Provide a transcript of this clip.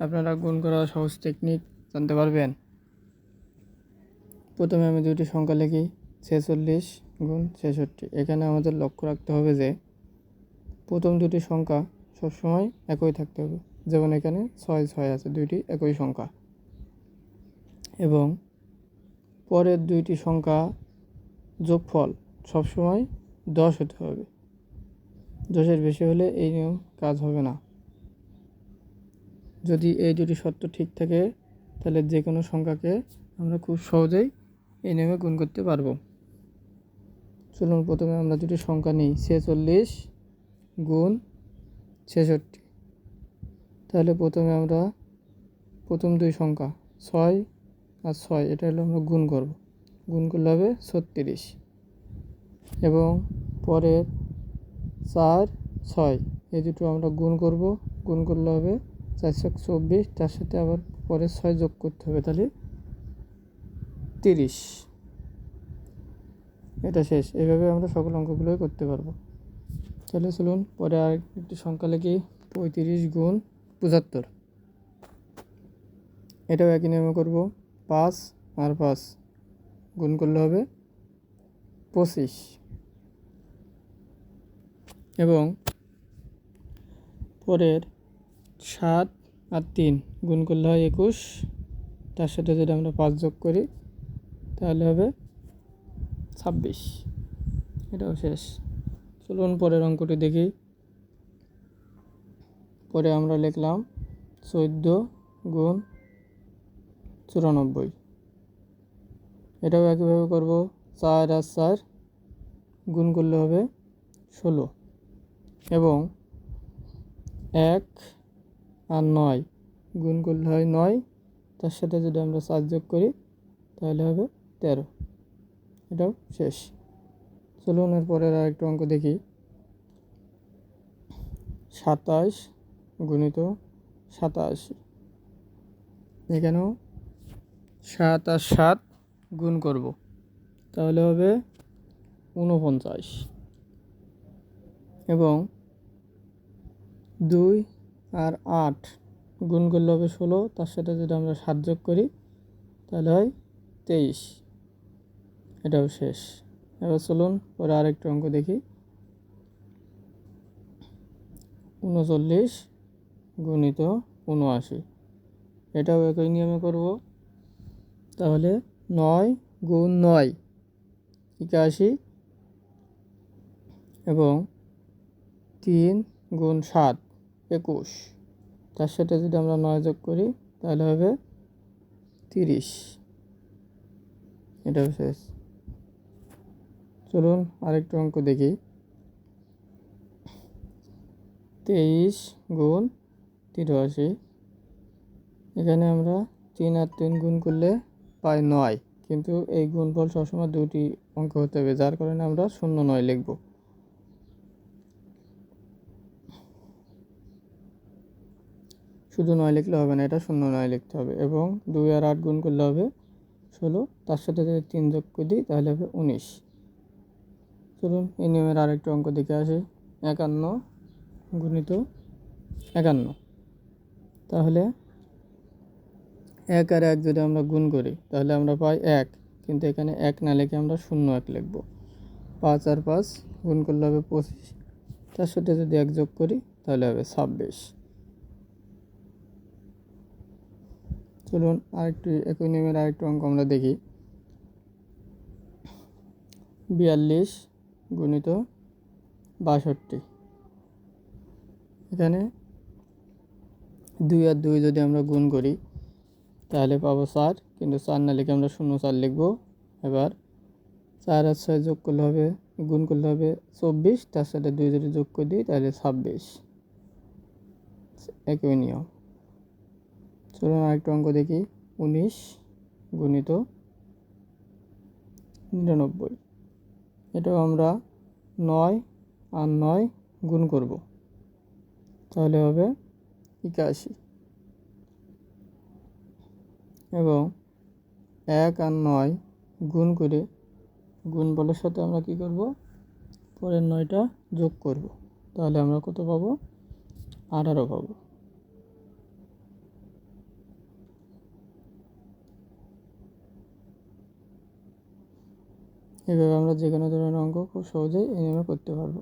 আপনারা গুণ করা সহজ টেকনিক জানতে পারবেন। প্রথমে আমি দুটি সংখ্যা লিখি, 46 গুণ 66। এখানে আমাদের লক্ষ্য রাখতে হবে যে প্রথম দুটি সংখ্যা সবসময় একই থাকতে হবে। যেমন এখানে 6 আছে, দুইটি একই সংখ্যা। এবং পরের দুইটি সংখ্যা যোগফল সবসময় 10 হতে হবে। 10-এর বেশি হলে এই নিয়ম কাজ হবে না। যদি এই দুটি শর্ত ঠিক থাকে তাহলে যে কোনো সংখ্যাকে আমরা খুব সহজেই এই নিয়মে গুণ করতে পারবো। চলুন প্রথমে আমরা দুটি সংখ্যা নিই, 46 গুণ 66। তাহলে প্রথমে আমরা প্রথম দুই সংখ্যা 6 আর 6 এটা হলো আমরা গুণ করব। গুণ করলে হবে 36। এবং পরের 4 6 এই দুটো আমরা গুণ করব। গুণ করলে হবে 424। তার সাথে আবার পরের 6 যোগ করতে হবে, তাহলে 30। এটা শেষ। এইভাবে আমরা সকল অঙ্কগুলোই করতে পারবো। তাহলে চলুন পরে আর একটি সংখ্যা লিখি, 35 গুণ 75। এটাও একই নিয়মে করব। 5 আর 5 গুণ করলে হবে 25। এবং পরের 7 আর 3 গুণ করলে হয় 21। তার সাথে যদি আমরা 5 যোগ করি তাহলে হবে 26। এটাও শেষ। চলুন পরের অঙ্কটি দেখি। পরে আমরা লিখলাম 14 গুণ 94। এটাও একইভাবে করব। 4 আর 4 গুণ করলে হবে 16। এবং 1 আর 9 গুণ করলে হয় 9। তার সাথে যদি আমরা 4 যোগ করি তাহলে হবে 13। এটাও শেষ। চলুন এরপরের আরেকটা অঙ্ক দেখি। 27 গুণিত 87। এখানেও 7 আর 7 গুণ করব, তাহলে হবে 49। এবং 2 আর 8 গুণ করলে হবে 16। তার সাথে যদি আমরা 7 যোগ করি তাহলে হয় 23। এটাও শেষ। এবার চলুন পরে আরেকটা অঙ্ক দেখি। 39 গুণিত 79। এটাও একই নিয়মে করব। তাহলে 9 গুণ 9 81। এবং 3 গুণ 7 21। তার সাথে যদি আমরা 9 যোগ করি তাহলে হবে 30। এটাও শেষ। চলুন আরেকটা অঙ্ক দেখি। 23 গুণ 83। এখানে আমরা 3 আর 3 গুণ করলে পাই 9, কিন্তু এই গুণফল সবসময় দুটি অঙ্ক হতে হবে, যার কারণে আমরা 09 লিখব। শুধু 9 লিখলে হবে না, এটা 09 লিখতে হবে। এবং 2 আর 8 গুণ করলে হবে 16। তার সাথে যদি 3 যোগ করে দিই তাহলে হবে 19। চলুন এই নিয়মের আরেকটা অঙ্ক দেখে আসি। 51 গুণিত 51। তাহলে 1 আর 1 যদি আমরা গুণ করি তাহলে আমরা পাই 1, কিন্তু এখানে 1 না লিখে আমরা 01 লিখব। 5 আর 5 গুণ করলে হবে 25। তার সাথে যদি 1 যোগ করি তাহলে হবে 26। চলুন আরেকটি একই নিয়মের আরেকটি অঙ্ক আমরা দেখি। 42 গুণিত 62। এখানে 2 আর 2 যদি আমরা গুণ করি তাহলে পাবো 4, কিন্তু 4 না লিখে আমরা 04 লিখব। এবার 4 আর 6 যোগ করলে হবে, গুণ করলে হবে 24। তার সাথে 2 যদি যোগ করে দিই তাহলে 26। একই নিয়ম। চলুন আরেকটা অঙ্ক দেখি। 19 গুণিত 99। এটাও আমরা 9 আর 9 গুণ করব, তাহলে হবে 81। এবং 1 আর 9 গুণ করে গুণফলের সাথে আমরা কি করব, পরের 9টা যোগ করব, তাহলে আমরা কত পাবো, 18 পাবো। এভাবে আমরা যে কোনো ধরনের অঙ্ক খুব সহজেই এই নিয়মে করতে পারবো।